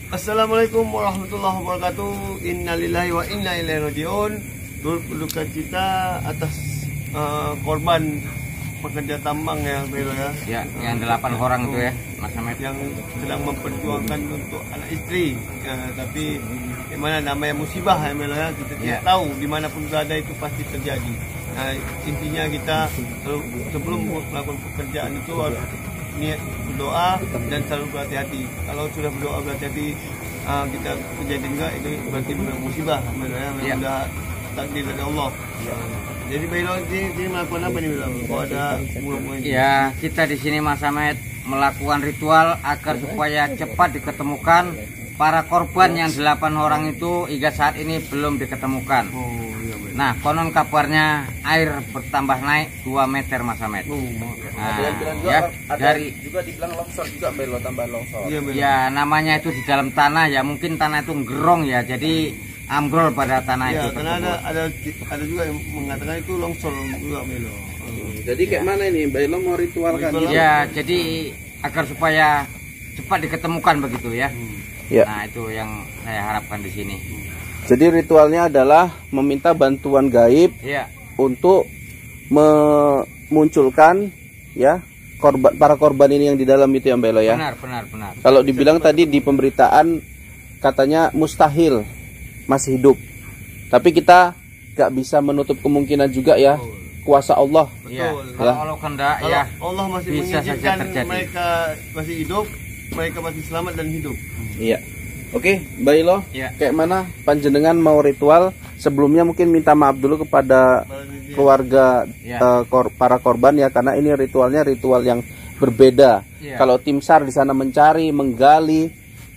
Assalamualaikum warahmatullahi wabarakatuh. Innalillahi wa inna ilaihi rajiun. Turut berduka cita atas korban pekerja tambang ya, Belo ya. Ya, yang 8 orang itu ya, Mas Ahmed. Yang sedang memperjuangkan untuk anak istri. Ya, tapi gimana namanya musibah ya, Belo ya. Kita tidak tahu dimanapun berada itu pasti terjadi. Nah, intinya kita sebelum melakukan pekerjaan itu harus niat berdoa dan selalu berhati-hati. Kalau sudah berdoa berhati-hati, kita kejadian enggak itu berarti benar musibah, ya. Sudah takdir dari Allah. Jadi Belo ini melakukan apa nih, Belo? Kalau ada mulai ya, kita di sini Mas Ahmed melakukan ritual agar supaya cepat diketemukan para korban yang 8 orang itu hingga saat ini belum diketemukan. Nah, konon kabarnya air bertambah naik 2 meter, Mas Ahmed. Nah, ya, dari juga dibilang longsor juga, Belo, tambah longsor. Ya, namanya itu di dalam tanah ya, mungkin tanah itu gerong ya, jadi ambrol pada tanah ya, itu. Karena ada juga yang mengatakan itu longsor juga, Belo. Jadi kayak mana ini, Belo mau ritualkan? Ya, jadi agar supaya cepat diketemukan begitu ya. Ya. Nah, itu yang saya harapkan di sini. Jadi ritualnya adalah meminta bantuan gaib Ya. untuk memunculkan ya para korban ini yang di dalam itu ya, Belo ya. Benar. Kalau dibilang tadi di pemberitaan katanya mustahil masih hidup. Tapi kita gak bisa menutup kemungkinan juga ya. Kuasa Allah. Iya. Betul. Kalau Allah kehendak ya Allah masih bisa saja mengizinkan terjadi. mereka masih hidup, mereka masih selamat dan hidup. Iya. Oke, Bailo. Ya. Kayak mana panjenengan mau ritual? Sebelumnya mungkin minta maaf dulu kepada keluarga Ya. para korban ya, karena ini ritualnya ritual yang berbeda. Ya. Kalau tim SAR di sana mencari, menggali,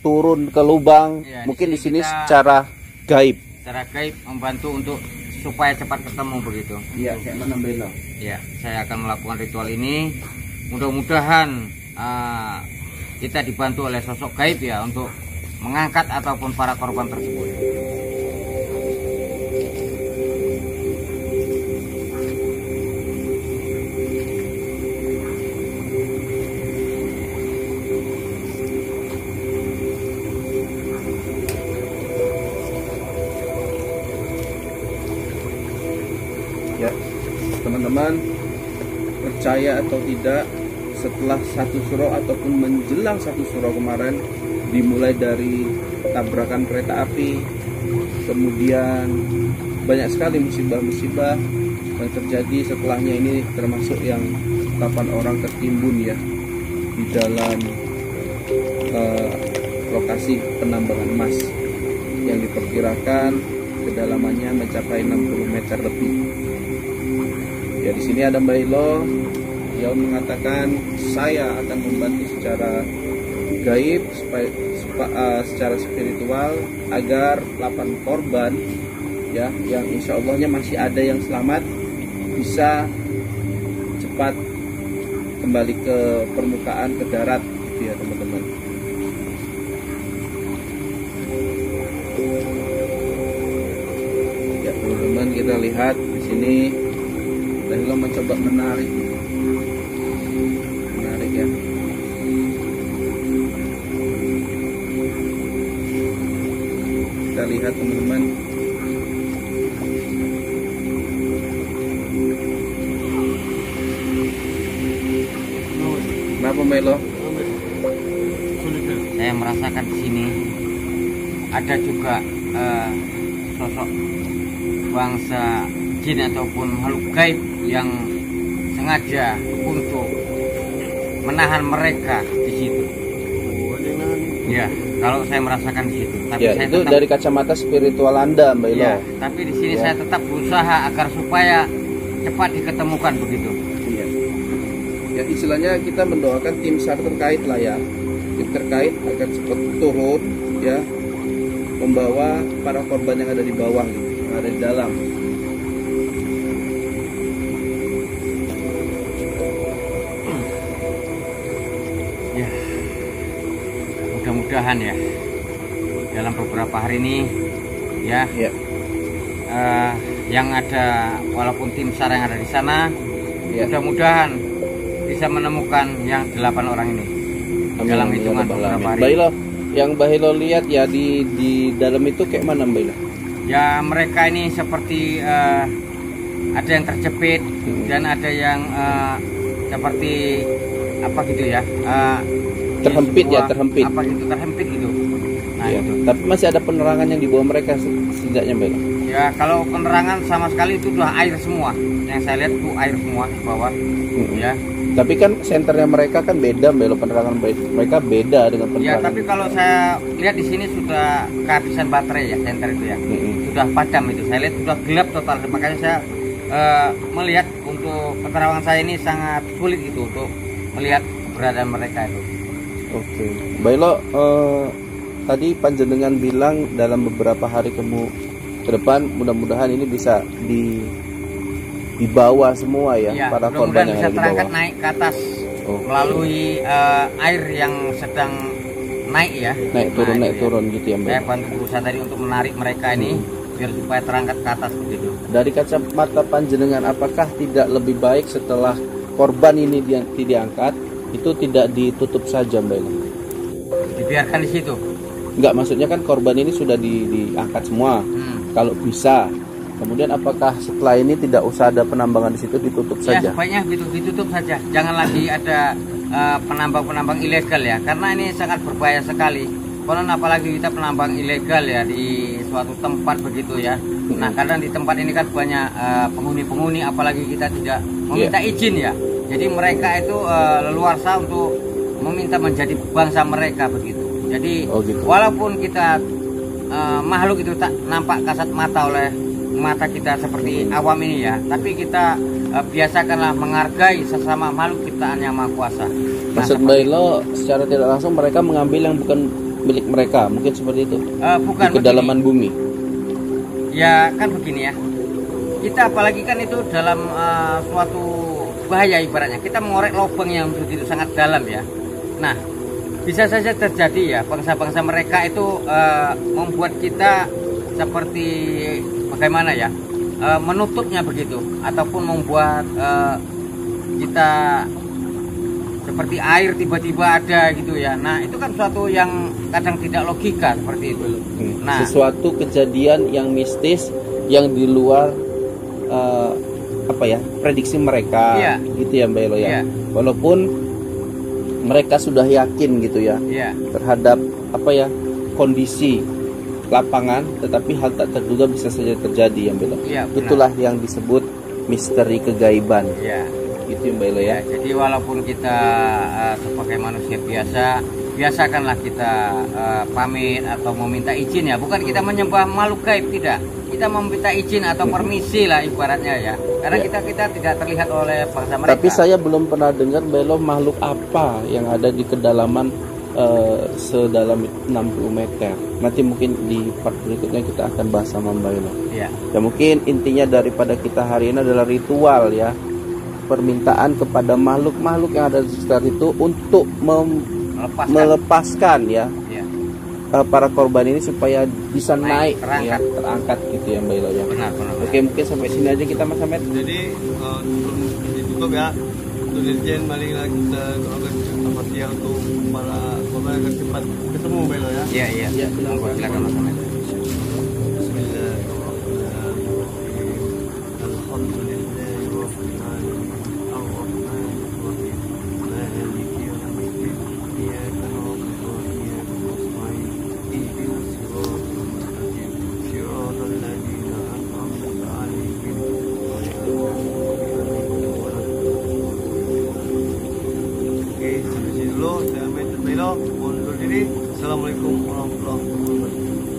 turun ke lubang, Ya, mungkin di sini kita secara gaib. secara gaib membantu untuk supaya cepat ketemu begitu. Iya, kayak mana Bailo? Ya, saya akan melakukan ritual ini. Mudah-mudahan kita dibantu oleh sosok gaib ya untuk mengangkat ataupun para korban tersebut. Ya, teman-teman, percaya atau tidak, setelah 1 Syuro ataupun menjelang 1 Syuro kemarin, dimulai dari tabrakan kereta api, kemudian banyak sekali musibah-musibah yang terjadi setelahnya ini, termasuk yang 8 orang tertimbun ya di dalam lokasi penambangan emas yang diperkirakan kedalamannya mencapai 60 meter lebih. Ya, di sini ada Bailo yang mengatakan saya akan membantu secara gaib secara spiritual agar 8 korban ya yang insya Allahnya masih ada yang selamat bisa cepat kembali ke permukaan, ke darat gitu ya teman-teman. Ya teman-teman, kita lihat di sini Bailo mencoba menarik ya. Kita lihat teman-teman. Kenapa Melo? Saya merasakan di sini ada juga sosok bangsa jin ataupun makhluk gaib yang sengaja untuk menahan mereka di situ. Ya, kalau saya merasakan di situ. Tapi Ya, saya itu tetap, dari kacamata spiritual Anda, Mbak Ilo. ya, tapi di sini saya tetap berusaha agar supaya cepat diketemukan begitu. Iya. Ya, istilahnya kita mendoakan tim SAR terkait lah ya. Tim terkait agar cepat turun ya, membawa para korban yang ada di bawah gitu, yang ada di dalam. Ya, mudah-mudahan ya dalam beberapa hari ini ya, Ya. yang ada walaupun tim SAR yang ada di sana, Ya. mudah-mudahan bisa menemukan yang 8 orang ini dalam hitungan beberapa hari. Baiklah, yang Mbak Hilo lihat ya di dalam itu kayak mana Mbak Hilo? Ya mereka ini seperti ada yang terjepit dan ada yang seperti apa gitu ya, terhempit ya, terhempit. Apa gitu, terhempit gitu. Nah Ya. itu. Tapi masih ada penerangan yang di bawah mereka setidaknya Mbak Hilo? Ya kalau penerangan sama sekali itu udah air semua. Yang saya lihat itu air semua di bawah. Ya. Tapi kan senternya mereka kan beda Mbak Hilo, penerangan mereka beda dengan Ya penerangan. tapi kalau saya lihat di sini sudah kehabisan baterai ya senter itu ya. Sudah padam itu. Saya lihat sudah gelap total. Makanya saya melihat untuk keterangan saya ini sangat sulit gitu untuk melihat keberadaan mereka itu. Oke. Mbak Hilo, tadi panjenengan bilang dalam beberapa hari ke depan mudah-mudahan ini bisa dibawa semua ya, Ya, para korban yang bisa ada di terangkat bawah. naik ke atas melalui air yang sedang naik ya. Naik turun Nah, naik itu ya. turun gitu ya Mbak. Saya bantu berusaha tadi untuk menarik mereka ini biar supaya terangkat ke atas begitu. Dari kacamata panjenengan, apakah tidak lebih baik setelah korban ini diangkat itu tidak ditutup saja Mbak Hilo? Dibiarkan di situ. Enggak, maksudnya kan korban ini sudah diangkat semua. Kalau bisa, kemudian apakah setelah ini tidak usah ada penambangan di situ, ditutup Ya, saja? sebaiknya ditutup saja. Jangan lagi ada penambang-penambang ilegal ya, karena ini sangat berbahaya sekali. Konon apalagi kita penambang ilegal ya di suatu tempat begitu ya. Nah, karena di tempat ini kan banyak penghuni-penghuni, apalagi kita tidak meminta izin ya. Jadi mereka itu leluasa untuk meminta menjadi bangsa mereka begitu. Jadi gitu. walaupun kita makhluk itu tak nampak kasat mata oleh mata kita seperti awam ini ya, tapi kita biasakanlah menghargai sesama makhluk ciptaan yang maha kuasa. Nah, Maksud Mbak Hilo, secara tidak langsung mereka mengambil yang bukan milik mereka, mungkin seperti itu? bukan Di kedalaman bumi? Ya kan begini ya, kita apalagi kan itu dalam suatu bahaya ibaratnya, kita mengorek lubang yang begitu sangat dalam ya. Nah, bisa saja terjadi ya, bangsa-bangsa mereka itu membuat kita seperti bagaimana ya, menutupnya begitu, ataupun membuat kita seperti air tiba-tiba ada gitu ya. Nah itu kan suatu yang kadang tidak logika seperti itu. Nah, sesuatu kejadian yang mistis yang di luar prediksi mereka, Iya. gitu ya Mbak Hilo ya. Iya. Walaupun mereka sudah yakin gitu ya ya, terhadap kondisi lapangan, tetapi hal tak terduga bisa saja terjadi ya Mbak Hilo. Iya, benar. Itulah yang disebut misteri kegaiban. ya. Gitu ya Mbak Hilo ya. Ya, jadi walaupun kita sebagai manusia biasa, biasakanlah kita pamit atau meminta izin ya. Bukan kita menyembah makhluk gaib, tidak. Kita meminta izin atau permisi lah ibaratnya ya. Karena Ya. kita tidak terlihat oleh bangsa mereka. Tapi saya belum pernah dengar Mbak Hilo makhluk apa yang ada di kedalaman sedalam 60 meter. Nanti mungkin di part berikutnya kita akan bahas sama Mbak Hilo. Ya. Ya mungkin intinya daripada kita hari ini adalah ritual ya, permintaan kepada makhluk-makhluk yang ada di sekitar itu untuk melepaskan ya Ya. para korban ini supaya bisa naik terangkat. ya, terangkat gitu ya Mbak Hilo ya. Benar. Oke, mungkin sampai sini aja kita Mas Ahmed. Jadi ditutup ya. Untuk dirjen balik lagi kita doakan sama dia untuk para korban agar cepat ketemu Belo ya. Iya. Ya, Silakan Mas Ahmed. Sampai sini dulu. Saya Ahmed Belo. Undur diri. Assalamualaikum warahmatullahi wabarakatuh.